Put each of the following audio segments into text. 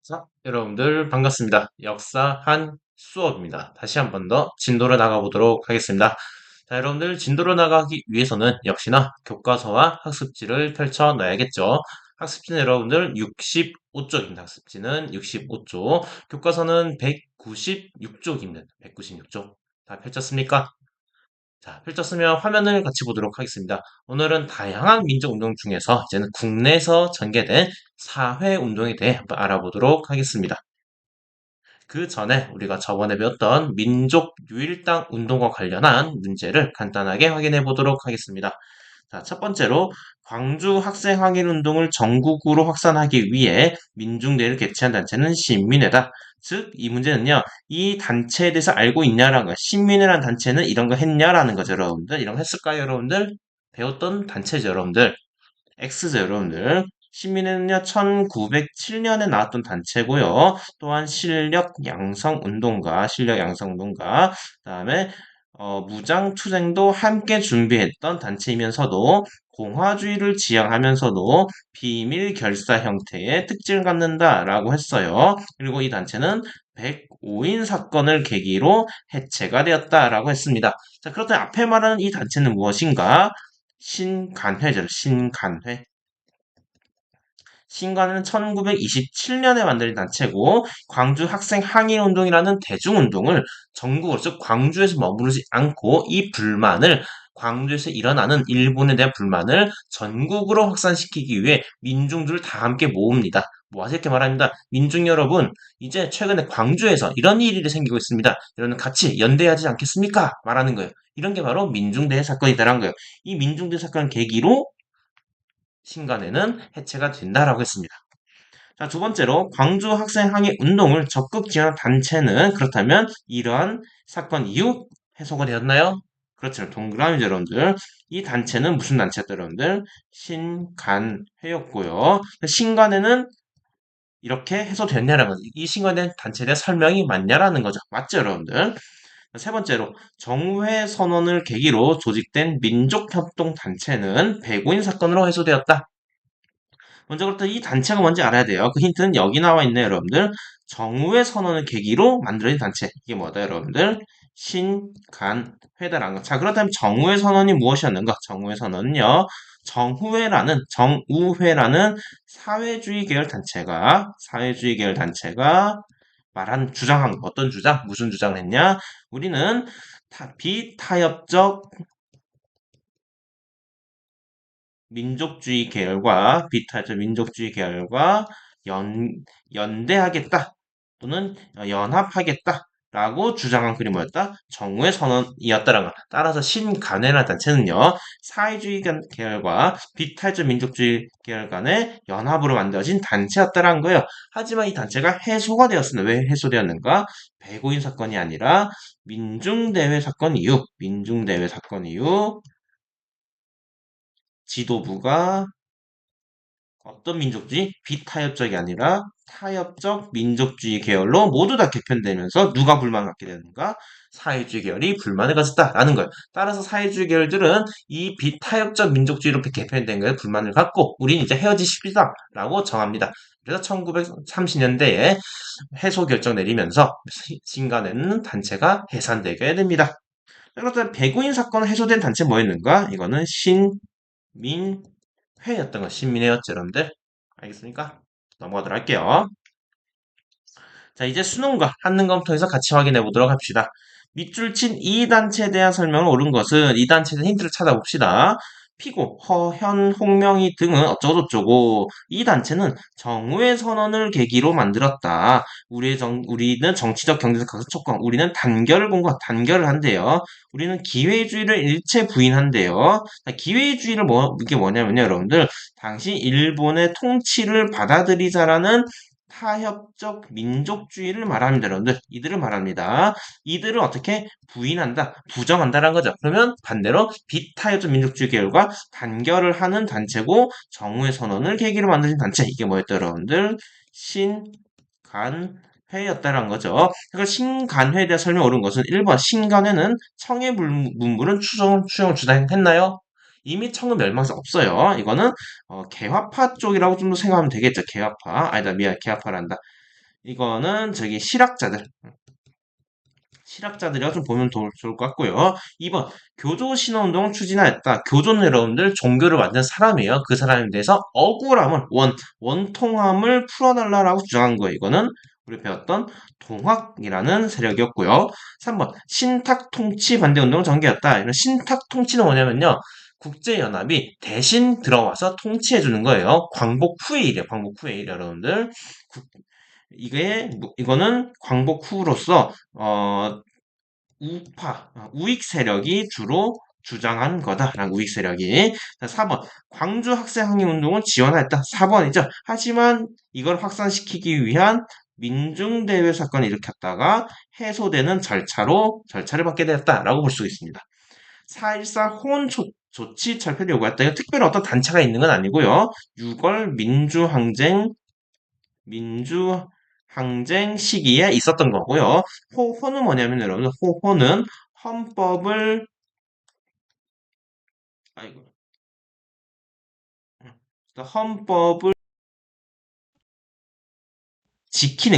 자, 여러분들 반갑습니다. 역사 한 수업입니다. 다시 한 번 더 진도를 나가보도록 하겠습니다. 자, 여러분들 진도를 나가기 위해서는 역시나 교과서와 학습지를 펼쳐 놔야겠죠. 학습지는 여러분들 65쪽입니다. 학습지는 65쪽, 교과서는 196쪽입니다. 196쪽. 다 펼쳤습니까? 자, 펼쳤으면 화면을 같이 보도록 하겠습니다. 오늘은 다양한 민족운동 중에서 이제는 국내에서 전개된 사회운동에 대해 한번 알아보도록 하겠습니다. 그 전에 우리가 저번에 배웠던 민족 유일당 운동과 관련한 문제를 간단하게 확인해 보도록 하겠습니다. 자, 첫 번째로 광주 학생 항일 운동을 전국으로 확산하기 위해 민중대회를 개최한 단체는 신민회다. 즉, 이 문제는요, 이 단체에 대해서 알고 있냐라는 거야. 신민회라는 단체는 이런 거 했냐라는 거죠, 여러분들. 이런 거 했을까요, 여러분들? 배웠던 단체죠, 여러분들. X죠, 여러분들. 신민회는요, 1907년에 나왔던 단체고요. 또한 실력 양성 운동가, 그다음에 무장투쟁도 함께 준비했던 단체이면서도 공화주의를 지향하면서도 비밀 결사 형태의 특징을 갖는다라고 했어요. 그리고 이 단체는 105인 사건을 계기로 해체가 되었다라고 했습니다. 자, 그렇다면 앞에 말하는 이 단체는 무엇인가? 신간회죠. 신간회. 신간회는 1927년에 만들어진 단체고 광주 학생 항일운동이라는 대중운동을 전국으로 즉 광주에서 머무르지 않고 이 불만을 광주에서 일어나는 일본에 대한 불만을 전국으로 확산시키기 위해 민중들을 다 함께 모읍니다. 모아서 이렇게 말합니다. 민중 여러분, 이제 최근에 광주에서 이런 일이 생기고 있습니다. 여러분 같이 연대하지 않겠습니까? 말하는 거예요. 이런 게 바로 민중대회 사건이다라는 거예요. 이 민중대회 사건을 계기로 신간에는 해체가 된다라고 했습니다. 자, 두 번째로 광주 학생 항의 운동을 적극 지원한 단체는 그렇다면 이러한 사건 이후 해소가 되었나요? 그렇죠. 동그라미죠, 여러분들. 이 단체는 무슨 단체였다, 여러분들? 신간회였고요. 신간회는 이렇게 해소됐냐라는 거죠. 이 신간회 단체에 대한 설명이 맞냐라는 거죠. 맞죠, 여러분들? 세 번째로 정회 선언을 계기로 조직된 민족협동단체는 배고인 사건으로 해소되었다. 먼저 그렇다 이 단체가 뭔지 알아야 돼요. 그 힌트는 여기 나와 있네요, 여러분들. 정우회 선언을 계기로 만들어진 단체. 이게 뭐다, 여러분들? 신간회다라는 거. 자, 그렇다면 정우회 선언이 무엇이었는가? 정우회 선언은요. 정우회라는 사회주의 계열 단체가 말한 주장한 거. 어떤 주장? 무슨 주장을 했냐? 우리는 비타협적 민족주의 계열과 연, 연대하겠다 또는 연합하겠다라고 주장한 그림이 뭐였다? 정우의 선언이었다라는 거. 따라서 신간회라는 단체는요, 사회주의 계열과 비탈적 민족주의 계열 간의 연합으로 만들어진 단체였다라는 거예요. 하지만 이 단체가 해소가 되었습니다. 왜 해소되었는가? 배고인 사건이 아니라 민중대회 사건 이후 지도부가 어떤 민족주의? 비타협적이 아니라 타협적 민족주의 계열로 모두 다 개편되면서 누가 불만을 갖게 되는가? 사회주의 계열이 불만을 가졌다라는 거예요. 따라서 사회주의 계열들은 이 비타협적 민족주의로 개편된 거에 불만을 갖고 우린 이제 헤어지십시다라고 정합니다. 그래서 1930년대에 해소 결정 내리면서 신간에는 단체가 해산되게 됩니다. 그렇다면 배구인 사건 해소된 단체 뭐였는가? 이거는 신민회였던 거 신민회였죠, 여러분들. 알겠습니까? 넘어가도록 할게요. 자, 이제 수능과 한능 검토에서 같이 확인해 보도록 합시다. 밑줄 친 이 단체에 대한 설명을 옳은 것은 이 단체에 대한 힌트를 찾아봅시다. 피고, 허현, 홍명희 등은 어쩌고저쩌고 이 단체는 정우회 선언을 계기로 만들었다. 우리는 정치적 경제적 각성 촉구함. 우리는 단결을 한대요. 우리는 기회주의를 일체 부인한대요. 자, 기회주의를 이게 뭐냐면요, 여러분들. 당시 일본의 통치를 받아들이자라는 타협적 민족주의를 말합니다, 여러분들. 이들을 말합니다. 이들을 어떻게 부인한다, 부정한다라는 거죠. 그러면 반대로 비타협적 민족주의 계열과 단결을 하는 단체고 정우의 선언을 계기로 만드는 단체. 이게 뭐였다, 여러분들? 신간회였다라는 거죠. 그러니까 신간회에 대한 설명 옳은 것은 1번 신간회는 청해 문물은 추정을 주장했나요? 이미 청은 멸망세 없어요. 이거는 개화파 쪽이라고 좀 더 생각하면 되겠죠. 개화파. 아니다, 미안, 개화파란다. 이거는 저기 실학자들이라 좀 보면 좋을 것 같고요. 2번, 교조 신화운동을 추진하였다. 교조는 여러분들 종교를 만든 사람이에요. 그 사람에 대해서 억울함을, 원통함을 풀어달라고 주장한 거예요. 이거는 우리 배웠던 동학이라는 세력이었고요. 3번, 신탁통치 반대운동을 전개했다. 이런 신탁통치는 뭐냐면요. 국제연합이 대신 들어와서 통치해주는 거예요. 광복 후의 일이에요. 광복 후의 일, 여러분들. 이거는 광복 후로서 우익 세력이 주로 주장한 거다라는 우익 세력이. 자, 4번 광주 학생 항의 운동을 지원했다. 4번이죠. 하지만 이걸 확산시키기 위한 민중대회 사건을 일으켰다가 해소되는 절차를 받게 되었다라고 볼 수 있습니다. 4.14 호원 조치 철폐를 요구했다. 이거 특별히 어떤 단체가 있는 건 아니고요. 6월 민주항쟁 시기에 있었던 거고요. 호는 뭐냐면 여러분, 호는 헌법을 아이고 헌법을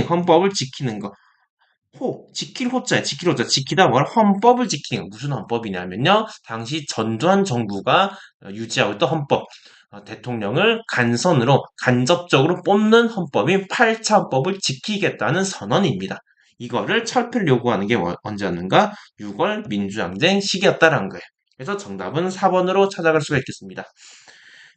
헌법을 지키는 거. 지킬 호자, 지키다 뭘 헌법을 지키는 거. 무슨 헌법이냐면요. 당시 전두환 정부가 유지하고 있던 헌법. 대통령을 간접적으로 뽑는 헌법인 8차 헌법을 지키겠다는 선언입니다. 이거를 철폐를 요구하는 게 언제였는가? 6월 민주항쟁 시기였다라는 거예요. 그래서 정답은 4번으로 찾아갈 수가 있겠습니다.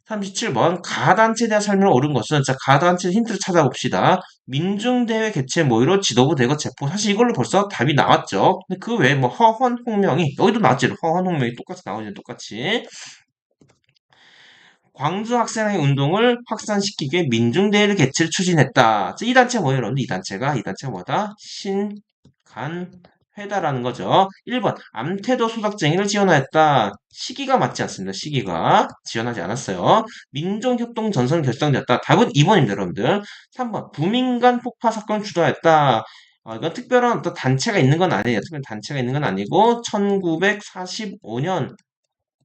37번 가단체에 대한 설명을 옳은 것은 자 가단체 힌트를 찾아봅시다. 민중대회 개최 모의로 지도부 대거 체포 사실 이걸로 벌써 답이 나왔죠. 근데 그 외에 뭐 허헌 홍명이 여기도 나왔지. 허헌 홍명이 똑같이 나오지 똑같이. 광주 학생의 운동을 확산시키기 위해 민중대회를 개최를 추진했다. 이 단체 뭐예요, 여러분? 이 단체가 뭐다? 신간회다라는 거죠. 1번 암태도 소작쟁이를 지원하였다. 시기가 맞지 않습니다. 시기가 지원하지 않았어요. 민족협동 전선을 결성되었다. 답은 2번입니다, 여러분들. 3번 부민간 폭파 사건을 주도하였다. 이건 특별한 어떤 단체가 있는 건 아니에요. 특별한 단체가 있는 건 아니고 1945년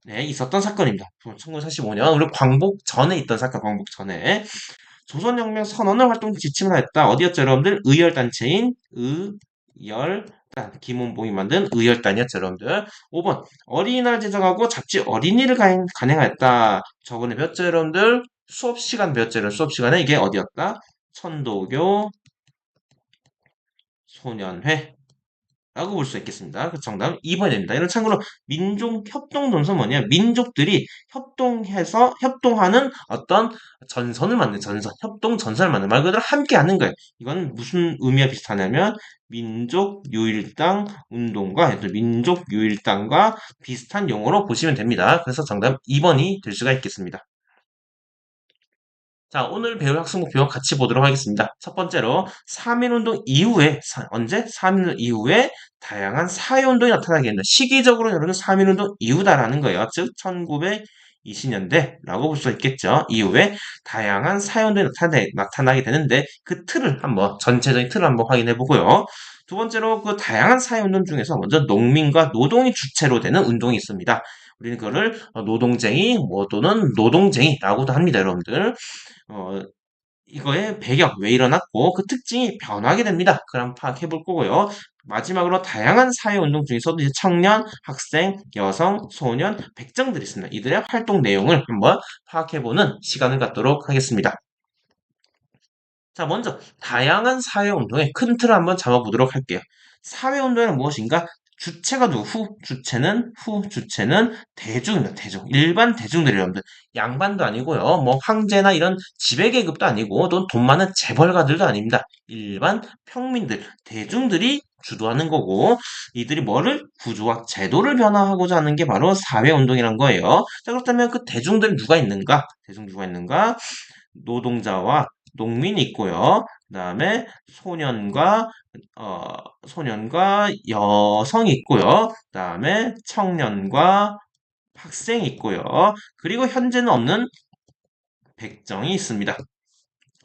네, 있었던 사건입니다. 1945년 우리 광복 전에 있던 사건, 광복 전에 조선혁명 선언을 활동 지침을 하였다. 어디였죠, 여러분들? 의열단체인 의열단 김원봉이 만든 의열단이었죠, 여러분들. 5번 어린이날 제정하고 잡지 어린이를 간행하였다. 저번에 배웠죠, 여러분들? 수업 시간 배웠죠, 여러분? 수업 시간에 이게 어디였다? 천도교 소년회 라고 볼 수 있겠습니다. 그 정답은 2번입니다. 이런 참고로 민족 협동 논선 뭐냐? 민족들이 협동하는 어떤 협동 전선을 만드는 말 그대로 함께 하는 거예요. 이건 무슨 의미와 비슷하냐면 민족 유일당과 비슷한 용어로 보시면 됩니다. 그래서 정답 2번이 될 수가 있겠습니다. 자, 오늘 배울 학습 목표 같이 보도록 하겠습니다. 첫 번째로 3.1운동 이후에, 언제? 3.1운동 이후에 다양한 사회운동이 나타나게 된다. 시기적으로 여러분 3.1운동 이후다라는 거예요. 즉, 1920년대라고 볼 수 있겠죠. 이후에 다양한 사회운동이 나타나게 되는데, 전체적인 틀을 한번 확인해 보고요. 두 번째로 그 다양한 사회운동 중에서 먼저 농민과 노동이 주체로 되는 운동이 있습니다. 우리는 그거를 노동쟁이, 또는 노동쟁이라고도 합니다, 여러분들. 어, 이거의 배경, 왜 일어났고, 그 특징이 변하게 됩니다. 그럼 파악해 볼 거고요. 마지막으로 다양한 사회운동 중에서도 이제 청년, 학생, 여성, 소년, 백정들이 있습니다. 이들의 활동 내용을 한번 파악해보는 시간을 갖도록 하겠습니다. 자, 먼저 다양한 사회운동의 큰 틀을 한번 잡아보도록 할게요. 사회운동은 무엇인가? 주체가 누구? 주체는 대중입니다. 일반 대중들이 여러분들. 양반도 아니고요. 뭐 황제나 이런 지배계급도 아니고 돈 많은 재벌가들도 아닙니다. 일반 평민들, 대중들이 주도하는 거고 이들이 구조와 제도를 변화하고자 하는 게 바로 사회운동이란 거예요. 자, 그렇다면 그 대중들 누가 있는가? 노동자와 농민이 있고요. 그 다음에 소년과 여성이 있고요. 그 다음에 청년과 학생이 있고요. 그리고 현재는 없는 백정이 있습니다.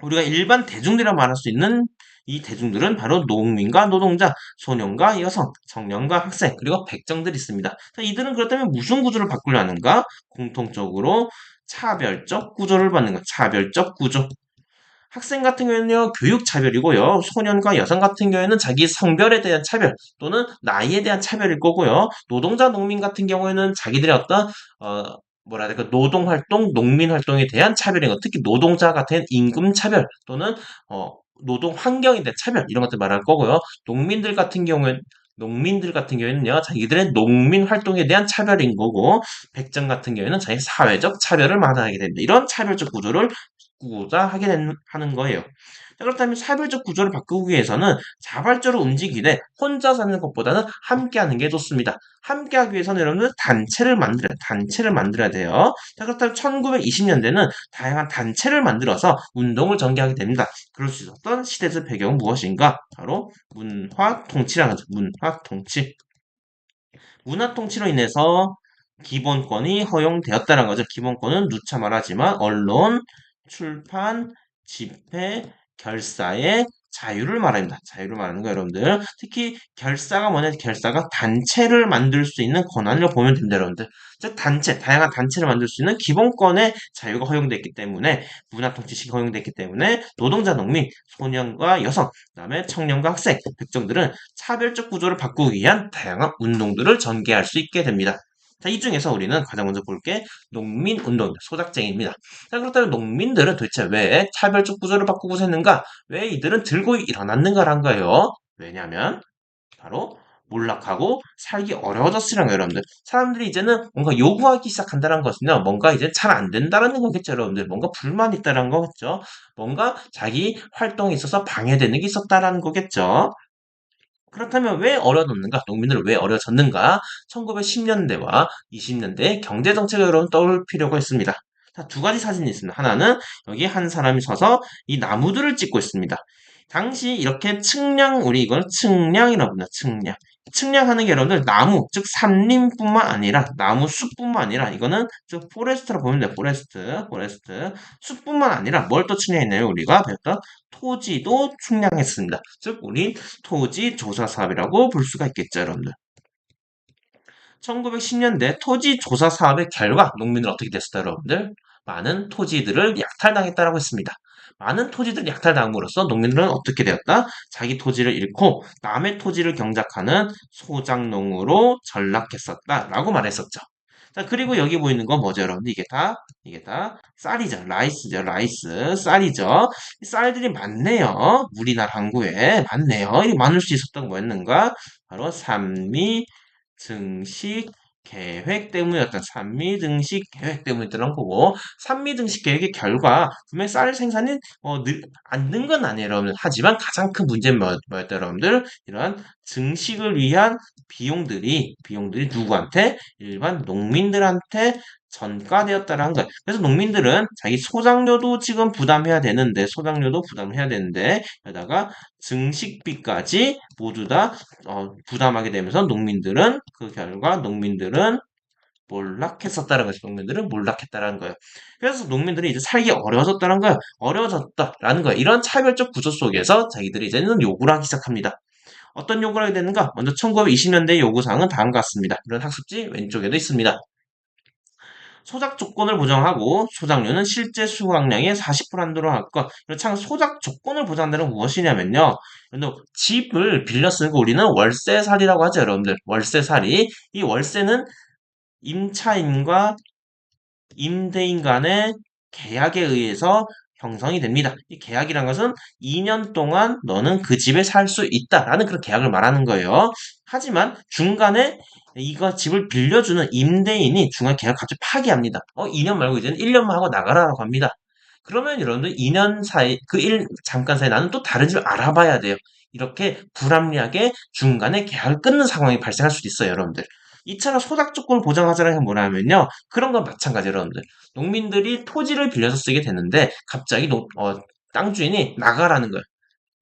우리가 일반 대중들이라 말할 수 있는 이 대중들은 바로 농민과 노동자, 소년과 여성, 청년과 학생, 그리고 백정들이 있습니다. 자, 이들은 그렇다면 무슨 구조를 바꾸려 하는가? 공통적으로 차별적 구조를 받는 것, 차별적 구조. 학생 같은 경우에는요, 교육 차별이고요. 소년과 여성 같은 경우에는 자기 성별에 대한 차별 또는 나이에 대한 차별일 거고요. 노동자, 농민 같은 경우에는 자기들의 어떤 뭐라 해야 될까 노동 활동, 농민 활동에 대한 차별인 것, 특히 노동자 같은 임금 차별 또는 어, 노동 환경에 대한 차별 이런 것들 말할 거고요. 농민들 같은 경우에는요, 자기들의 농민 활동에 대한 차별인 거고, 백정 같은 경우에는 자기 사회적 차별을 마다하게 됩니다. 이런 차별적 구조를 바꾸고자 하는 거예요. 자, 그렇다면 차별적 구조를 바꾸기 위해서는 자발적으로 움직이되 혼자 사는 것보다는 함께 하는 게 좋습니다. 함께 하기 위해서는 여러분들 단체를 만들어야 돼요. 자, 그렇다면 1920년대는 다양한 단체를 만들어서 운동을 전개하게 됩니다. 그럴 수 있었던 시대적 배경은 무엇인가? 바로 문화 통치라는 거죠. 문화 통치. 문화 통치로 인해서 기본권이 허용되었다는 거죠. 기본권은 누차 말하지만 언론, 출판, 집회, 결사의 자유를 말합니다. 자유를 말하는 거예요, 여러분들. 특히 결사가 뭐냐? 결사가 단체를 만들 수 있는 권한을 보면 됩니다, 여러분들. 즉 다양한 단체를 만들 수 있는 기본권의 자유가 허용됐기 때문에 문화 통치식이 허용됐기 때문에 노동자, 농민, 소년과 여성, 그다음에 청년과 학생, 백정들은 차별적 구조를 바꾸기 위한 다양한 운동들을 전개할 수 있게 됩니다. 자, 이 중에서 우리는 가장 먼저 볼 게 농민운동입니다. 소작쟁이입니다. 자, 그렇다면 농민들은 도대체 왜 차별적 구조를 바꾸고자 했는가? 왜 이들은 들고 일어났는가란 거예요. 왜냐하면 바로 몰락하고 살기 어려워졌으라는 거예요, 여러분들. 사람들이 이제는 뭔가 요구하기 시작한다는 것은요, 뭔가 이제 잘 안 된다라는 거겠죠, 여러분들. 뭔가 불만이 있다는 거겠죠. 뭔가 자기 활동에 있어서 방해되는 게 있었다라는 거겠죠. 그렇다면 왜 어려졌는가? 농민들은 왜 어려졌는가? 1910년대와 20년대 경제 정책을 여러분 떠올 필요가 있습니다. 자, 두 가지 사진이 있습니다. 하나는 여기 한 사람이 서서 이 나무들을 찍고 있습니다. 당시 이렇게 우리 이걸 측량이라고 합니다. 측량. 측량하는 게 여러분들 나무, 즉 산림뿐만 아니라 나무 숲뿐만 아니라 이거는 즉 포레스트라 보면 돼요. 포레스트. 숲뿐만 아니라 뭘 또 측량했나요? 우리가 배웠던 토지도 측량했습니다. 즉 우린 토지 조사 사업이라고 볼 수가 있겠죠, 여러분들. 1910년대 토지 조사 사업의 결과 농민들 어떻게 됐을까요, 여러분들? 많은 토지들을 약탈당했다라고 했습니다. 많은 토지들을 약탈당함으로써 농민들은 어떻게 되었다? 자기 토지를 잃고 남의 토지를 경작하는 소작농으로 전락했었다라고 말했었죠. 자, 그리고 여기 보이는 건 뭐죠, 여러분들? 이게 다 쌀이죠. 라이스죠, 라이스. 쌀이죠. 이 쌀들이 많네요. 우리나라 항구에 많네요. 이 많을 수 있었던 뭐였는가? 바로 산미, 증식 계획 때문이었던 산미증식 계획 때문이었던 거고 산미증식 계획의 결과 분명히 쌀 생산이 안 는 건 아니에요, 여러분들. 하지만 가장 큰 문제는 뭐였다, 여러분들? 이러한 증식을 위한 비용들이 누구한테? 일반 농민들한테 전가되었다라는 거예요. 그래서 농민들은 자기 소장료도 지금 소장료도 부담해야 되는데, 여기다가 증식비까지 모두 다 부담하게 되면서 그 결과 농민들은 몰락했었다는 거죠. 농민들은 몰락했다라는 거예요. 그래서 농민들이 이제 살기 어려워졌다는 거예요. 어려워졌다라는 거예요. 이런 차별적 구조 속에서 자기들이 이제는 요구를 하기 시작합니다. 어떤 요구를 하게 되는가? 먼저 1920년대 요구사항은 다음과 같습니다. 이런 학습지 왼쪽에도 있습니다. 소작 조건을 보장하고 소작료는 실제 수확량의 40% 한도로 할 것. 참 소작 조건을 보장한다는 건 무엇이냐면요. 집을 빌려 쓰고 우리는 월세살이라고 하죠, 여러분들. 월세살이. 이 월세는 임차인과 임대인 간의 계약에 의해서 형성이 됩니다. 이 계약이란 것은 2년 동안 너는 그 집에 살 수 있다라는 그런 계약을 말하는 거예요. 하지만 중간에 이거 집을 빌려주는 임대인이 중간 계약 갑자기 파기합니다. 2년 말고 이제는 1년만 하고 나가라라고 합니다. 그러면 여러분들 2년 사이, 잠깐 사이 나는 또 다른 집을 알아봐야 돼요. 이렇게 불합리하게 중간에 계약을 끊는 상황이 발생할 수도 있어요, 여러분들. 이처럼 소작 조건을 보장하자는 게 뭐냐면요. 그런 건 마찬가지예요, 여러분들. 농민들이 토지를 빌려서 쓰게 되는데 갑자기 땅 주인이 나가라는 거예요.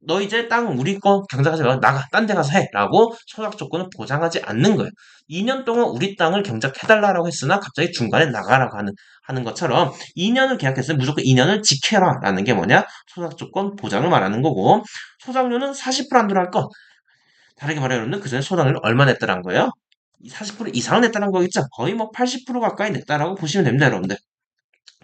너 이제 땅 우리 거 경작하지 말고 나가 딴 데 가서 해라고 소작 조건을 보장하지 않는 거예요. 2년 동안 우리 땅을 경작해달라고 했으나 갑자기 중간에 나가라고 하는 것처럼 2년을 계약했으면 무조건 2년을 지켜라라는 게 뭐냐? 소작 조건 보장을 말하는 거고 소작료는 40%안 들어갈 것. 다르게 말해 여러분들 그 전에 소작료를 얼마 냈다는 거예요? 40% 이상 냈다는 거겠죠? 거의 뭐 80% 가까이 냈다라고 보시면 됩니다, 여러분들.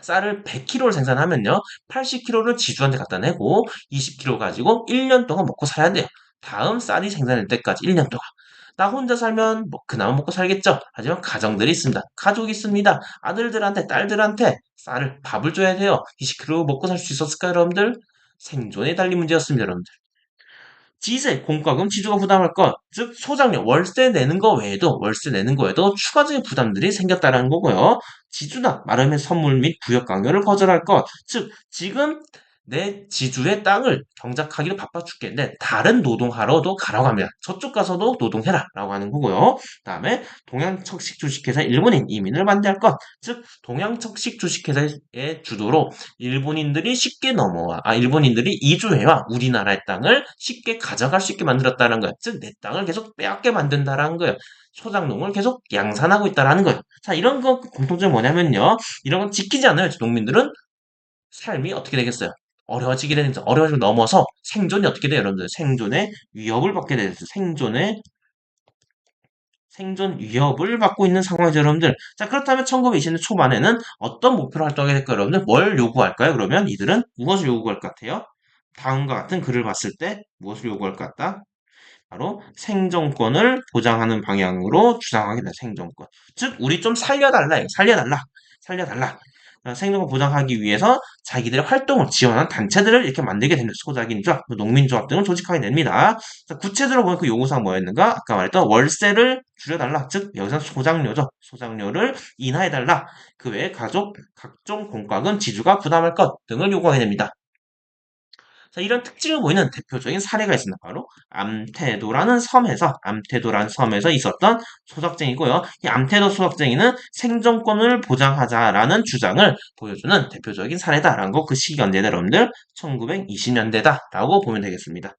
쌀을 100kg를 생산하면요. 80kg를 지주한테 갖다 내고 20kg 가지고 1년 동안 먹고 살아야 돼요. 다음 쌀이 생산될 때까지 1년 동안. 나 혼자 살면 뭐 그나마 먹고 살겠죠. 하지만 가정들이 있습니다. 가족이 있습니다. 아들들한테 딸들한테 쌀을 밥을 줘야 돼요. 20kg 먹고 살 수 있었을까요, 여러분들? 생존에 달린 문제였습니다, 여러분들. 지세, 공과금, 지주가 부담할 것, 즉 소장료, 월세 내는 거 외에도 추가적인 부담들이 생겼다는 거고요. 지주나 나름의 선물 및 부역 강요를 거절할 것, 즉 지금 내 지주의 땅을 경작하기로 바빠 죽겠는데 다른 노동하러도 가라고 합니다. 저쪽 가서도 노동해라 라고 하는 거고요. 그다음에 동양척식 주식회사 일본인 이민을 반대할 것, 즉 동양척식 주식회사의 주도로 일본인들이 이주해와 우리나라의 땅을 쉽게 가져갈 수 있게 만들었다는 거예요. 즉, 내 땅을 계속 빼앗게 만든다라는 거예요. 소작농을 계속 양산하고 있다라는 거예요. 자, 이런 거 공통점이 뭐냐면요. 이런 건 지키지 않아요. 농민들은 삶이 어떻게 되겠어요? 어려워지게 되는 거죠. 어려워지고 넘어서 생존이 어떻게 돼요, 여러분들? 생존의 위협을 받게 되죠. 생존 위협을 받고 있는 상황이죠, 여러분들. 자, 그렇다면 1920년 초반에는 어떤 목표로 활동하게 될까요, 여러분들? 뭘 요구할까요? 그러면 이들은 무엇을 요구할 것 같아요? 다음과 같은 글을 봤을 때 무엇을 요구할 것 같다? 바로 생존권을 보장하는 방향으로 주장하게 된다. 생존권. 즉, 우리 좀 살려달라. 살려달라. 생존권 보장하기 위해서 자기들의 활동을 지원하는 단체들을 이렇게 만들게 됩니다. 소작인조합, 농민조합 등을 조직하게 됩니다. 자, 구체적으로 보면 그 요구사항 뭐였는가? 아까 말했던 월세를 줄여달라. 즉, 여기서 소작료죠. 소작료를 인하해달라. 그 외에 가족, 각종 공과금, 지주가 부담할 것 등을 요구하게 됩니다. 자, 이런 특징을 보이는 대표적인 사례가 있습니다. 바로 암태도라는 섬에서 있었던 소작쟁이고요. 이 암태도 소작쟁이는 생존권을 보장하자라는 주장을 보여주는 대표적인 사례다라는 거 그 시기 언제다 여러분들 1920년대다라고 보면 되겠습니다.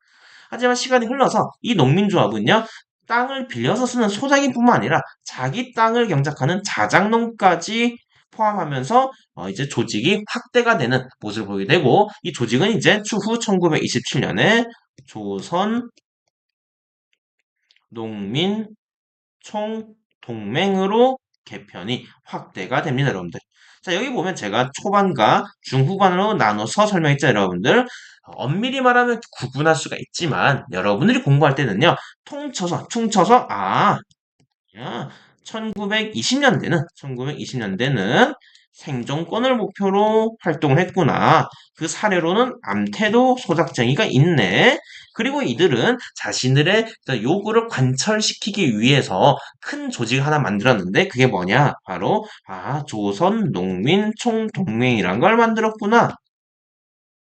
하지만 시간이 흘러서 이 농민조합은요. 땅을 빌려서 쓰는 소작인뿐만 아니라 자기 땅을 경작하는 자작농까지 포함하면서 이제 조직이 확대가 되는 모습을 보이게 되고 이 조직은 이제 추후 1927년에 조선 농민 총동맹으로 개편이 확대가 됩니다, 여러분들. 자, 여기 보면 제가 초반과 중후반으로 나눠서 설명했죠, 여러분들. 엄밀히 말하면 구분할 수가 있지만 여러분들이 공부할 때는요, 퉁쳐서 1920년대는 생존권을 목표로 활동을 했구나. 그 사례로는 암태도 소작쟁이가 있네. 그리고 이들은 자신들의 요구를 관철시키기 위해서 큰 조직을 하나 만들었는데 그게 뭐냐? 바로 조선 농민 총동맹이란 걸 만들었구나.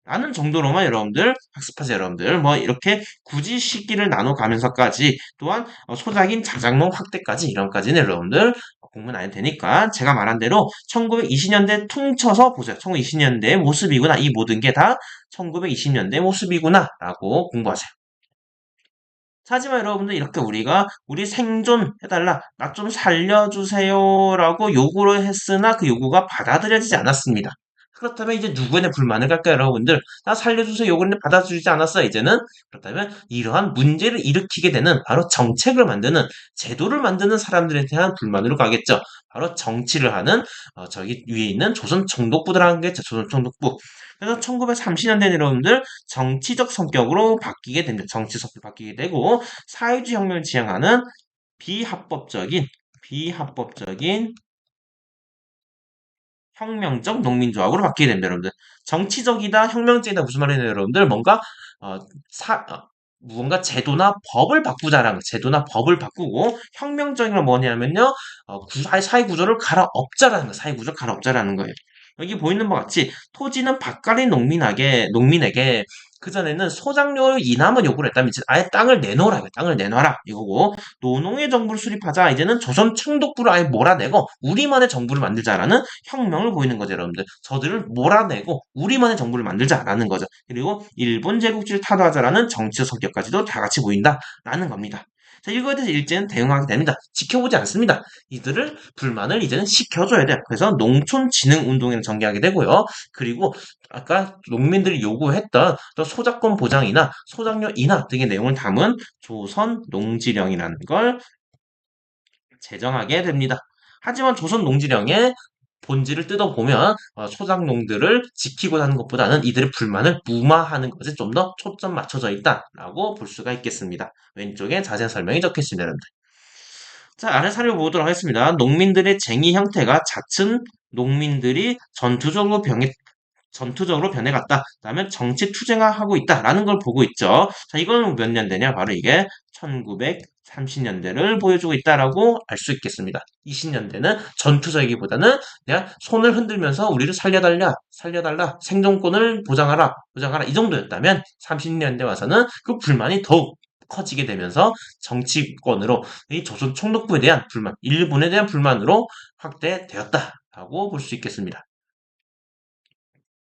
라는 정도로만 여러분들 학습하세요, 여러분들. 뭐 이렇게 굳이 시기를 나눠가면서까지 또한 소작인 자작농 확대까지 이런까지는 여러분들 공부는 안 해도 되니까 제가 말한 대로 1920년대 퉁쳐서 보세요. 1920년대의 모습이구나. 이 모든 게 다 1920년대 모습이구나 라고 공부하세요. 하지만 여러분들 이렇게 우리가 우리 생존해달라, 나 좀 살려주세요라고 요구를 했으나 그 요구가 받아들여지지 않았습니다. 그렇다면 이제 누구의 불만을 갈까요, 여러분들? 나 살려주세요 요구를 받아주지 않았어, 이제는. 그렇다면 이러한 문제를 일으키게 되는 바로 정책을 만드는, 제도를 만드는 사람들에 대한 불만으로 가겠죠. 바로 정치를 하는, 저기 위에 있는 조선 총독부들하는 게 조선 총독부. 그래서 1930년대 여러분들 정치적 성격으로 바뀌게 됩니다. 정치 성격이 바뀌게 되고 사회주의 혁명을 지향하는 비합법적인 혁명적 농민조합으로 바뀌게 됩니다, 여러분들. 정치적이다, 혁명적이다 무슨 말이냐, 여러분들. 뭔가 어, 사, 어, 무언가 제도나 법을 바꾸고 혁명적인 건 뭐냐면요, 사회 구조를 갈아엎자라는 거예요. 사회 구조를 갈아엎자라는 거예요. 여기 보이는 것 같이 토지는 밭갈이 농민에게 그전에는 소작료 이남을 요구를 했다면 이제 아예 땅을 내놓으라, 땅을 내놔라 이거고, 노농의 정부를 수립하자 이제는 조선 총독부를 아예 몰아내고 우리만의 정부를 만들자라는 혁명을 보이는 거죠, 여러분들. 저들을 몰아내고 우리만의 정부를 만들자라는 거죠. 그리고 일본 제국주의를 타도하자라는 정치적 성격까지도 다 같이 보인다라는 겁니다. 자, 이거에 대해서 일제는 대응하게 됩니다. 지켜보지 않습니다. 이들을 불만을 이제는 시켜줘야 돼요. 그래서 농촌진흥운동을 전개하게 되고요. 그리고 아까 농민들이 요구했던 또 소작권 보장이나 소작료 인하 등의 내용을 담은 조선 농지령이라는 걸 제정하게 됩니다. 하지만 조선 농지령의 본질을 뜯어보면 소작농들을 지키고 하는 것보다는 이들의 불만을 무마하는 것에 좀 더 초점 맞춰져 있다라고 볼 수가 있겠습니다. 왼쪽에 자세한 설명이 적혀 있습니다, 여러분들. 자, 아래 살펴보도록 하겠습니다. 농민들의 쟁의 형태가 잦은 농민들이 전투적으로 변해갔다. 그다음에 정치 투쟁하고 있다라는 걸 보고 있죠. 자, 이건 몇 년대냐? 바로 이게 1930년대를 보여주고 있다라고 알 수 있겠습니다. 20년대는 전투적이기보다는 그냥 손을 흔들면서 우리를 살려달라, 생존권을 보장하라 이 정도였다면 30년대 와서는 그 불만이 더욱 커지게 되면서 정치권으로 이 조선 총독부에 대한 불만, 일본에 대한 불만으로 확대되었다라고 볼 수 있겠습니다.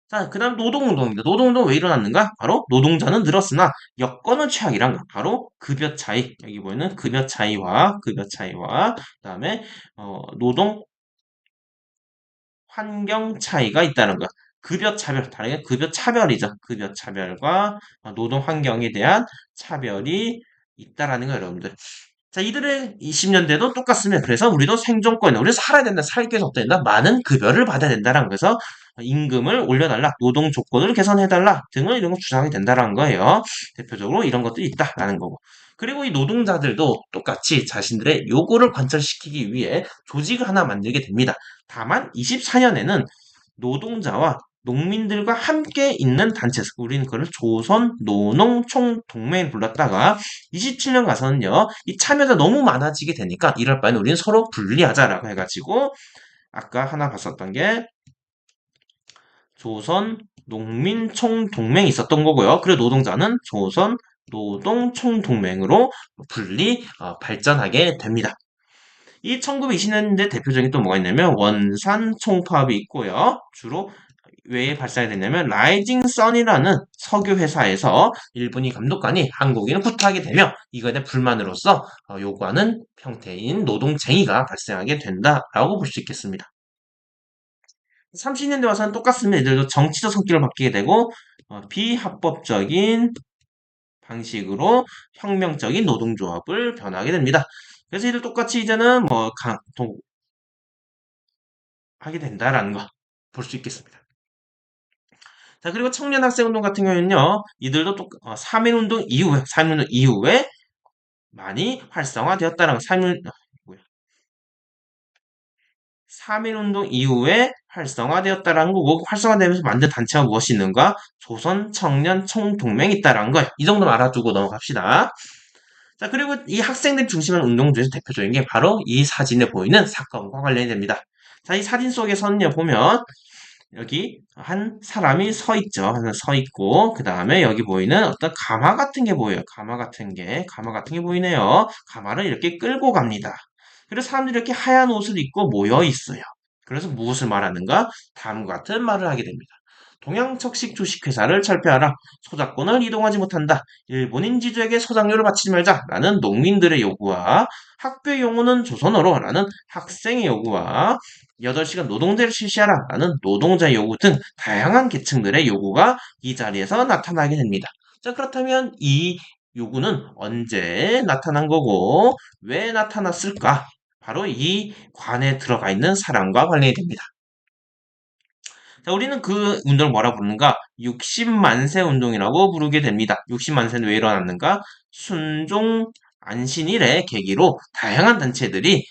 자, 그 다음 노동운동입니다. 노동운동 왜 일어났는가? 바로 노동자는 늘었으나 여건은 최악이란 거. 바로 급여 차이. 여기 보이는 급여 차이와 그 다음에 노동 환경 차이가 있다는 거. 급여 차별, 다르게 급여 차별이죠. 급여 차별과 노동 환경에 대한 차별이 있다라는 거, 여러분들. 자, 이들의 20년대도 똑같습니다. 그래서 우리도 생존권, 우리 살아야 된다, 살기 위해서 어떻게 된다? 많은 급여를 받아야 된다라는 거에서 임금을 올려달라, 노동 조건을 개선해달라 등을 이런 거 주장하게 된다라는 거예요. 대표적으로 이런 것들이 있다라는 거고. 그리고 이 노동자들도 똑같이 자신들의 요구를 관철시키기 위해 조직을 하나 만들게 됩니다. 다만 24년에는 노동자와 농민들과 함께 있는 단체, 우리는 그걸 조선 노농총동맹을 불렀다가 27년 가서는요, 이 참여자 너무 많아지게 되니까 이럴 바에는 우리는 서로 분리하자라고 해가지고 아까 하나 봤었던 게 조선 농민총동맹이 있었던 거고요. 그리고 노동자는 조선 노동총동맹으로 발전하게 됩니다. 이 1920년대 대표적인 또 뭐가 있냐면 원산 총파업이 있고요. 주로 왜 발생됐냐면 라이징 선이라는 석유 회사에서 일본인 감독관이 한국인을 구타하게 되며 이거에 대한 불만으로서 요구하는 형태인 노동쟁의가 발생하게 된다라고 볼 수 있겠습니다. 30년대 와서는 똑같습니다. 이들도 정치적 성격을 바뀌게 되고 비합법적인 방식으로 혁명적인 노동조합을 변화하게 됩니다. 그래서 이들 똑같이 이제는 하게 된다라는 거 볼 수 있겠습니다. 자, 그리고 청년 학생 운동 같은 경우는요, 이들도 또 3.1운동 이후에 많이 활성화되었다는 거. 3.1운동 이후에 활성화되었다라는 거고, 활성화되면서 만든 단체가 무엇이 있는가? 조선 청년 총동맹이 있다라는 거예요. 이 정도만 알아두고 넘어갑시다. 자, 그리고 이 학생들 중심의 운동 중에서 대표적인 게 바로 이 사진에 보이는 사건과 관련이 됩니다. 자, 이 사진 속에서는요, 보면 여기 한 사람이 서 있죠. 하나 서 있고, 그 다음에 여기 보이는 어떤 가마 같은 게 보여요. 가마 같은 게 보이네요. 가마를 이렇게 끌고 갑니다. 그래서 사람들이 이렇게 하얀 옷을 입고 모여 있어요. 그래서 무엇을 말하는가? 다음과 같은 말을 하게 됩니다. 동양척식 주식회사를 철폐하라. 소작권을 이동하지 못한다. 일본인 지주에게 소작료를 바치지 말자. 라는 농민들의 요구와 학교 용어는 조선어로 라는 학생의 요구와 8시간 노동제를 실시하라. 라는 노동자의 요구 등 다양한 계층들의 요구가 이 자리에서 나타나게 됩니다. 자, 그렇다면 이 요구는 언제 나타난 거고 왜 나타났을까? 바로 이 관에 들어가 있는 사람과 관련이 됩니다. 자, 우리는 그 운동을 뭐라 부르는가? 60만세 운동이라고 부르게 됩니다. 60만세는 왜 일어났는가? 순종 안신일의 계기로 다양한 단체들이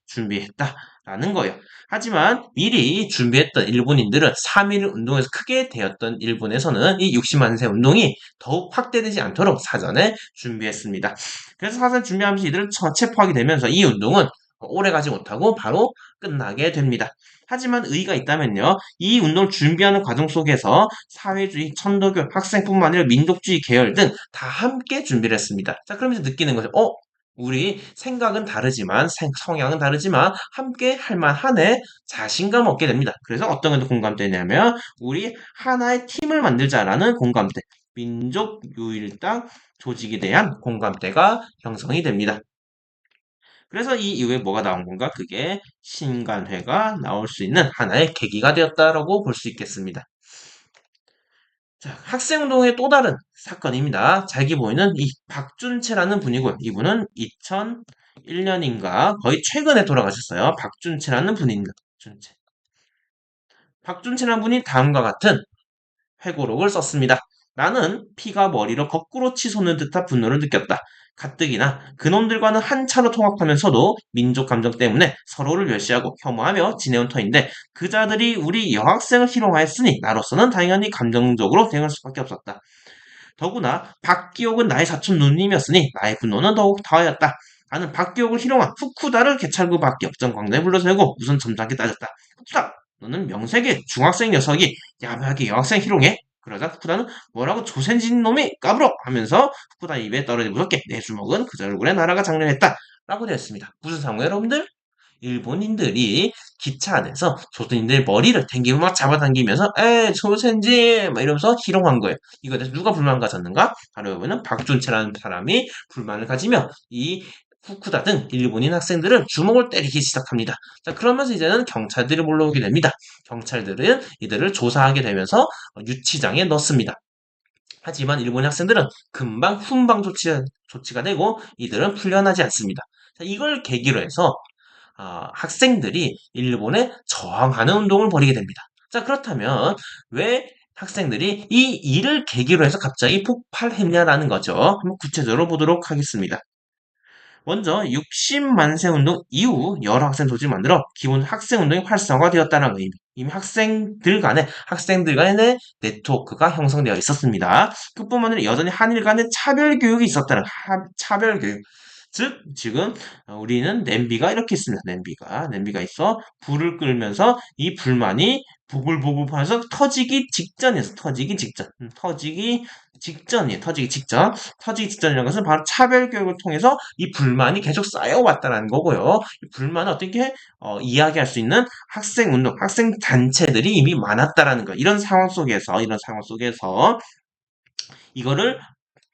준비했다라는 거예요. 하지만 미리 준비했던 일본인들은 3.1 운동에서 크게 되었던 일본에서는 이 60만세 운동이 더욱 확대되지 않도록 사전에 준비했습니다. 그래서 사전 준비하면서 이들을 체포하게 되면서 이 운동은 오래 가지 못하고 바로 끝나게 됩니다. 하지만 의의가 있다면요. 이 운동을 준비하는 과정 속에서 사회주의, 천도교, 학생뿐만 아니라 민족주의 계열 등 다 함께 준비를 했습니다. 자, 그러면서 느끼는 거죠. 우리 생각은 다르지만, 성향은 다르지만 함께 할 만하네. 자신감 얻게 됩니다. 그래서 어떤 게 공감되냐면 우리 하나의 팀을 만들자라는 공감대, 민족유일당 조직에 대한 공감대가 형성이 됩니다. 그래서 이 이후에 뭐가 나온 건가? 그게 신간회가 나올 수 있는 하나의 계기가 되었다라고 볼 수 있겠습니다. 자, 학생운동의 또 다른 사건입니다. 자, 여기 보이는 이 박준채라는 분이고요. 이분은 2001년인가 거의 최근에 돌아가셨어요. 박준채라는 분입니다. 박준채라는 분이 다음과 같은 회고록을 썼습니다. 나는 피가 머리로 거꾸로 치솟는 듯한 분노를 느꼈다. 가뜩이나 그놈들과는 한차로 통합하면서도 민족 감정 때문에 서로를 멸시하고 혐오하며 지내온 터인데 그 자들이 우리 여학생을 희롱하였으니 나로서는 당연히 감정적으로 대응할 수밖에 없었다. 더구나 박기옥은 나의 사촌 누님이었으니 나의 분노는 더욱 더하였다. 나는 박기옥을 희롱한 후쿠다를 개찰구 밖에 역전광장에 불러세우고 무슨 점잖게 따졌다. 후쿠다! 너는 명색의 중학생 녀석이 야비하게 여학생 희롱해? 그러자 후쿠다는 뭐라고 조센진 놈이 까불어! 하면서 후쿠다 입에 떨어지 무섭게 내 주먹은 그저 얼굴에 날아가 장렬했다. 라고 되었습니다. 무슨 상황이에요, 여러분들? 일본인들이 기차 안에서 조선인들 머리를 당기고 막 잡아당기면서 에 조선지 막 이러면서 희롱한 거예요. 이거에 대해서 누가 불만 가졌는가? 바로 여기는 박준채라는 사람이 불만을 가지며 이 후쿠다 등 일본인 학생들을 주먹을 때리기 시작합니다. 자, 그러면서 이제는 경찰들이 몰려오게 됩니다. 경찰들은 이들을 조사하게 되면서 유치장에 넣습니다. 하지만 일본인 학생들은 금방 훈방 조치가 되고 이들은 풀려나지 않습니다. 자, 이걸 계기로 해서 학생들이 일본에 저항하는 운동을 벌이게 됩니다. 자, 그렇다면 왜 학생들이 이 일을 계기로 해서 갑자기 폭발했냐라는 거죠. 한번 구체적으로 보도록 하겠습니다. 먼저 60만세 운동 이후 여러 학생 조직을 만들어 기본 학생 운동이 활성화되었다는 의미. 이미 학생들 간의 네트워크가 형성되어 있었습니다. 그뿐만 아니라 여전히 한일 간의 차별 교육이 있었다는 차별 교육. 즉 지금 우리는 냄비가 이렇게 있습니다. 냄비가 있어 불을 끌면서 이 불만이 보글보글하면서 터지기 직전이라는 것은 바로 차별 교육을 통해서 이 불만이 계속 쌓여왔다는 거고요. 이 불만을 어떻게 이야기할 수 있는 학생 운동, 학생 단체들이 이미 많았다라는 거. 이런 상황 속에서 이거를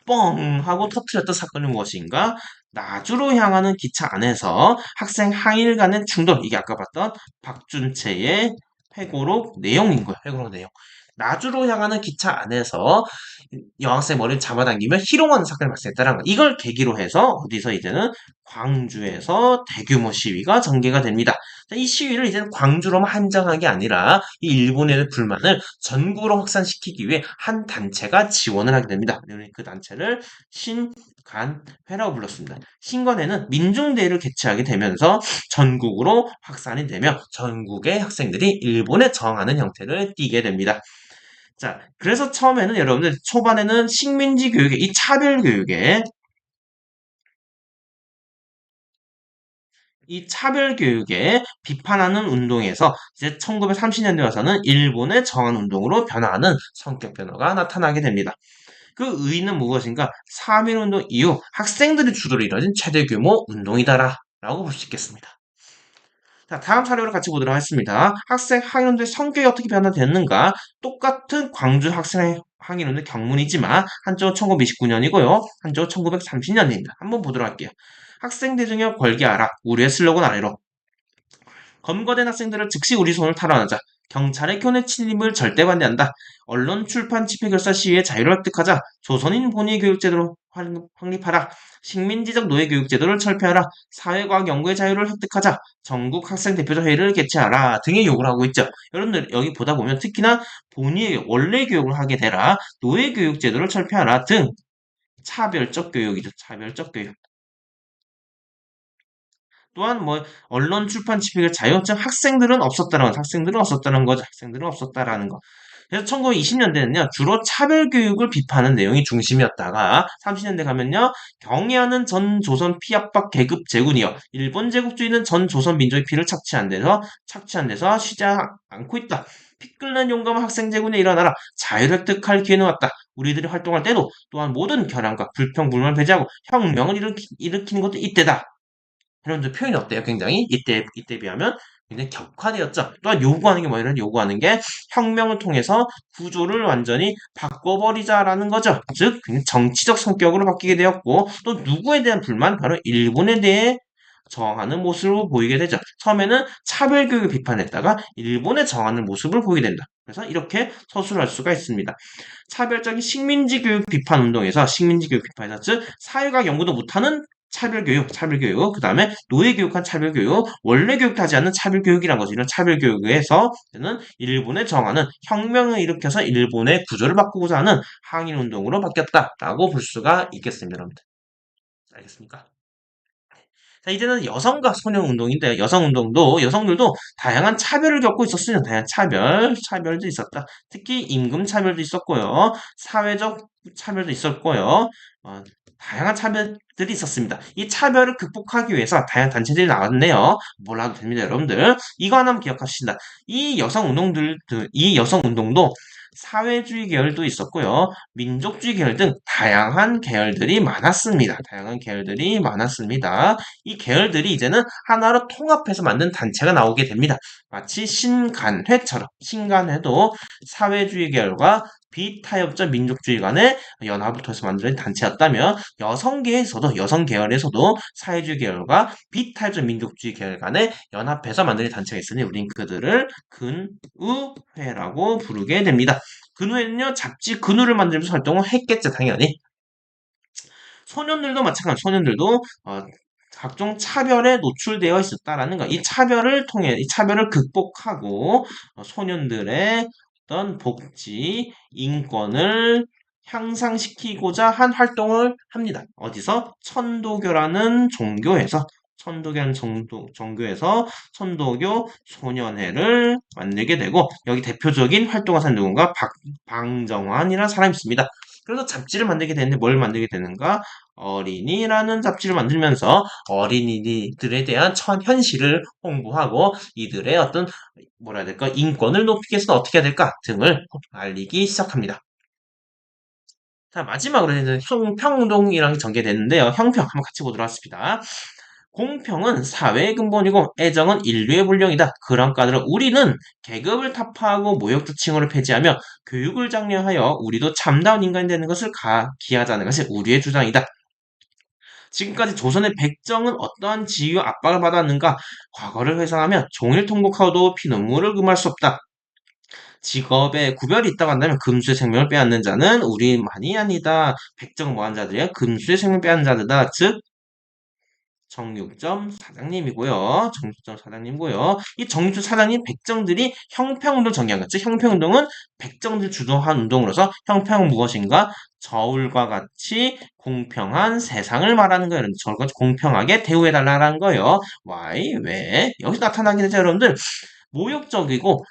뻥 하고 터트렸던 사건이 무엇인가? 나주로 향하는 기차 안에서 학생 항일 간의 충돌. 이게 아까 봤던 박준채의 회고록 내용인 거예요. 회고록 내용. 나주로 향하는 기차 안에서 여학생 머리를 잡아당기며 희롱하는 사건이 발생했다는 거. 이걸 계기로 해서 어디서 이제는 광주에서 대규모 시위가 전개가 됩니다. 자, 이 시위를 이제는 광주로만 한정한 게 아니라 이 일본의 불만을 전국으로 확산시키기 위해 한 단체가 지원을 하게 됩니다. 그 단체를 신간회라고 불렀습니다. 신간회는 민중대회를 개최하게 되면서 전국으로 확산이 되며 전국의 학생들이 일본에 저항하는 형태를 띠게 됩니다. 자, 그래서 처음에는 여러분들 초반에는 식민지 교육에 이 차별 교육에 이 차별 교육에 비판하는 운동에서 이제 1930년대 와서는 일본의 정한 운동으로 변화하는 성격 변화가 나타나게 됩니다. 그 의의는 무엇인가? 3.1운동 이후 학생들이 주도로 이뤄진 최대 규모 운동이다라고 볼 수 있겠습니다. 자, 다음 자료를 같이 보도록 하겠습니다. 학생 항일운동의 성격이 어떻게 변화됐는가? 똑같은 광주 학생 항일운동 경문이지만 한쪽은 1929년이고요. 한쪽은 1930년입니다. 한번 보도록 할게요. 학생 대중의 걸게하라. 우리의 슬로건 아래로. 검거된 학생들을 즉시 우리 손을 탈환하자. 경찰의 교내 침입을 절대 반대한다. 언론, 출판, 집회, 결사, 시위의 자유를 획득하자. 조선인 본위 교육제도를 확립하라. 식민지적 노예 교육제도를 철폐하라. 사회과학 연구의 자유를 획득하자. 전국 학생 대표자 회의를 개최하라. 등의 요구를 하고 있죠. 여러분들 여기 보다 보면 특히나 본위의 원래 교육을 하게 되라. 노예 교육제도를 철폐하라. 등 차별적 교육이죠. 차별적 교육. 또한 뭐 언론 출판 집회가 자유였죠. 학생들은 없었다는 거죠. 학생들은 없었다는 거. 그래서 1920년대는요, 주로 차별교육을 비판하는 내용이 중심이었다가 30년대 가면요, 경애하는 전 조선 피압박 계급 제군이여 일본 제국주의는 전 조선 민족의 피를 착취한 데서 쉬지 않고 있다. 피 끓는 용감한 학생 제군에 일어나라. 자유를 획득할 기회는 왔다. 우리들이 활동할 때도 또한 모든 결함과 불평, 불만을 배제하고 혁명을 일으키는 것도 이때다. 여러분들 표현이 어때요? 굉장히 이때 비하면 굉장히 격화되었죠. 또한 요구하는 게 뭐냐면 요구하는 게 혁명을 통해서 구조를 완전히 바꿔버리자라는 거죠. 즉 굉장히 정치적 성격으로 바뀌게 되었고 또 누구에 대한 불만? 바로 일본에 대해 저항하는 모습을 보이게 되죠. 처음에는 차별교육을 비판했다가 일본에 저항하는 모습을 보이게 된다. 그래서 이렇게 서술할 수가 있습니다. 차별적인 식민지 교육 비판 운동에서 식민지 교육 비판에서 즉 사회과학 연구도 못하는 차별교육, 그 다음에 노예교육한 차별교육, 원래 교육하지 않는 차별교육이란 거죠. 이런 차별교육에서 저는 일본에 정하는 혁명을 일으켜서 일본의 구조를 바꾸고자 하는 항일운동으로 바뀌었다라고 볼 수가 있겠습니다, 여러분들. 알겠습니까? 자, 이제는 여성과 소년 운동인데, 여성들도 다양한 차별을 겪고 있었어요. 다양한 차별도 있었다. 특히 임금 차별도 있었고요. 사회적 차별도 있었고요. 어, 다양한 차별들이 있었습니다. 이 차별을 극복하기 위해서 다양한 단체들이 나왔네요. 몰라도 됩니다, 여러분들. 이거 하나만 기억하십시다. 이 여성 운동도 사회주의 계열도 있었고요. 민족주의 계열 등 다양한 계열들이 많았습니다. 이 계열들이 이제는 하나로 통합해서 만든 단체가 나오게 됩니다. 마치 신간회도 사회주의 계열과 비타협적 민족주의 간의 연합을 통해서 만든 단체였다면 여성 계열에서도 사회주의 계열과 비타협적 민족주의 계열 간의 연합해서 만든 단체가 있으니 우린 그들을 근우회라고 부르게 됩니다. 근우회는요 잡지 근우를 만들면서 활동을 했겠죠 당연히. 소년들도 마찬가지. 소년들도 각종 차별에 노출되어 있었다라는 거. 이 차별을 극복하고 소년들의 어떤 복지, 인권을 향상시키고자 한 활동을 합니다. 어디서? 천도교라는 종교에서 천도교 소년회를 만들게 되고 여기 대표적인 활동가사는 누군가? 방정환이라는 사람이 있습니다. 그래서 잡지를 만들게 되는데 뭘 만들게 되는가? 어린이라는 잡지를 만들면서 어린이들에 대한 현실을 홍보하고 이들의 어떤 뭐라 해야 될까? 인권을 높이기 위해서는 어떻게 해야 될까? 등을 알리기 시작합니다. 자, 마지막으로 이제 형평운동이랑 전개됐는데요. 형평 한번 같이 보도록 하겠습니다. 공평은 사회의 근본이고 애정은 인류의 본령이다. 그런 까닭으로 우리는 계급을 타파하고 모욕적 칭호를 폐지하며 교육을 장려하여 우리도 참다운 인간이 되는 것을 기하자는 것이 우리의 주장이다. 지금까지 조선의 백정은 어떠한 지위와 압박을 받았는가? 과거를 회상하면 종일 통곡하고도 피눈물을 금할 수 없다. 직업에 구별이 있다고 한다면 금수의 생명을 빼앗는 자는 우리만이 아니다. 백정 모한 자들이야 금수의 생명 빼앗는 자들다. 즉 정육점 사장님이고요. 이 정육점 사장님 백정들이 형평운동 전개한 것. 즉 형평운동은 백정들 주도한 운동으로서 형평은 무엇인가? 저울과 같이 공평한 세상을 말하는 거예요. 저울과 같이 공평하게 대우해달라는 거예요. Why? 왜? 여기서 나타나게 되죠, 여러분들. 모욕적이고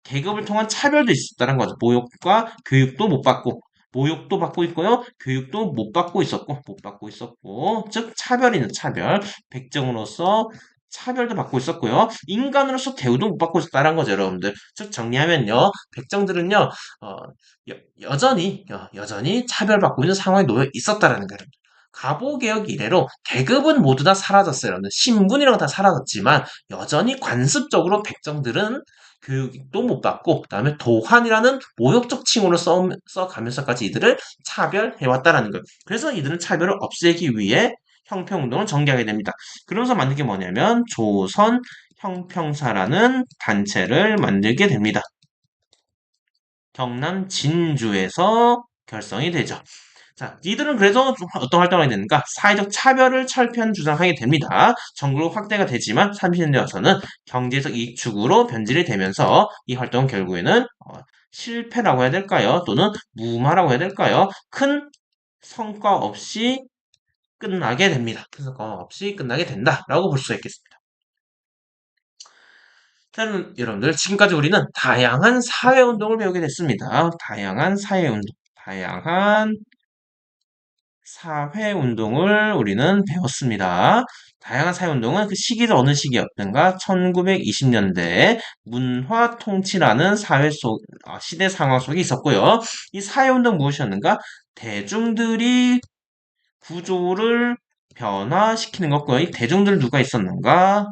계급을 통한 차별도 있었다는 거죠. 모욕과 교육도 못 받고 모욕도 받고 있고요. 교육도 못 받고 있었고 즉 차별이는 차별 백정으로서 차별도 받고 있었고요. 인간으로서 대우도 못 받고 있었다는 거죠, 여러분들. 즉 정리하면요. 백정들은요. 여전히 차별받고 있는 상황에 놓여 있었다라는 거예요. 갑오개혁 이래로 계급은 모두 다 사라졌어요. 여러분들. 신분이랑 다 사라졌지만 여전히 관습적으로 백정들은 교육도 못 받고 그다음에 도환이라는 모욕적 칭호를 써가면서까지 이들을 차별해왔다라는 거예요. 그래서 이들은 차별을 없애기 위해 형평운동을 전개하게 됩니다. 그러면서 만든 게 뭐냐면 조선 형평사라는 단체를 만들게 됩니다. 경남 진주에서 결성이 되죠. 자, 이들은 그래서 어떤 활동을 하게 되는가? 사회적 차별을 철폐하는 주장하게 됩니다. 전국으로 확대가 되지만 30년대 와서는 경제적 이익축으로 변질이 되면서 이 활동은 결국에는 실패라고 해야 될까요? 또는 무마라고 해야 될까요? 큰 성과 없이 끝나게 됩니다. 큰 성과 없이 끝나게 된다라고 볼 수 있겠습니다. 자, 여러분들 지금까지 우리는 다양한 사회운동을 배우게 됐습니다. 다양한 사회운동, 다양한 사회운동을 우리는 배웠습니다. 다양한 사회운동은 그 시기는 어느 시기였던가? 1920년대 문화 통치라는 시대 상황 속에 있었고요. 이 사회운동 무엇이었는가? 대중들이 구조를 변화시키는 것고요. 이 대중들 누가 있었는가?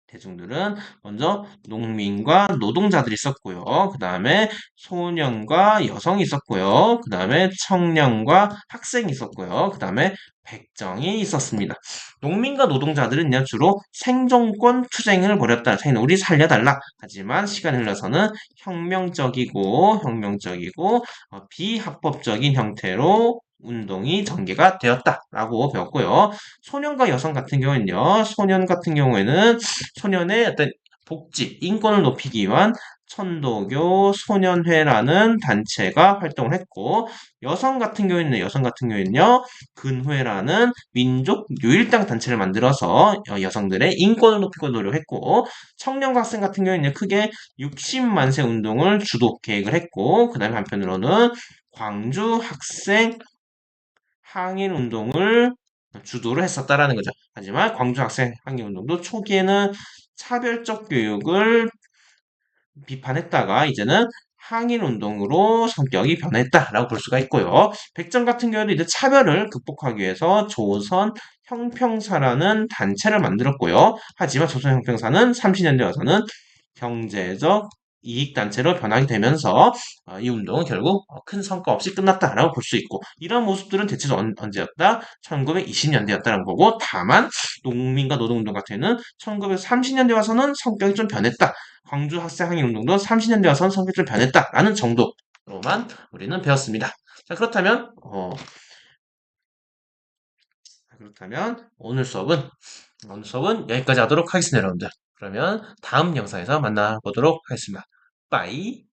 대중들은 먼저 농민과 노동자들이 있었고요. 그 다음에 소년과 여성이 있었고요. 그 다음에 청년과 학생이 있었고요. 그 다음에 백정이 있었습니다. 농민과 노동자들은요, 주로 생존권 투쟁을 벌였다. 자기는 우리 살려달라. 하지만 시간이 흘러서는 혁명적이고 비합법적인 형태로 운동이 전개가 되었다라고 배웠고요. 소년과 여성 같은 경우는요, 소년 같은 경우에는 소년의 어떤 복지, 인권을 높이기 위한 천도교 소년회라는 단체가 활동을 했고, 여성 같은 경우에는요, 근회라는 민족 유일당 단체를 만들어서 여성들의 인권을 높이고 노력했고, 청년 학생 같은 경우에는 크게 60만세 운동을 주도 계획을 했고, 그 다음에 한편으로는 광주 학생 항일 운동을 주도를 했었다라는 거죠. 하지만 광주 학생 항일 운동도 초기에는 차별적 교육을 비판했다가 이제는 항일 운동으로 성격이 변했다라고 볼 수가 있고요. 백정 같은 경우도 이제 차별을 극복하기 위해서 조선 형평사라는 단체를 만들었고요. 하지만 조선 형평사는 30년대 와서는 경제적 이익단체로 변하게 되면서 이 운동은 결국 큰 성과 없이 끝났다라고 볼 수 있고, 이런 모습들은 대체로 언제였다? 1920년대였다라는 거고, 다만 농민과 노동운동 같은 경우는 1930년대 와서는 성격이 좀 변했다. 광주 학생 항일운동도 30년대 와서는 성격이 좀 변했다라는 정도로만 우리는 배웠습니다. 자, 그렇다면 오늘 수업은 여기까지 하도록 하겠습니다, 여러분들. 그러면 다음 영상에서 만나보도록 하겠습니다. 빠이.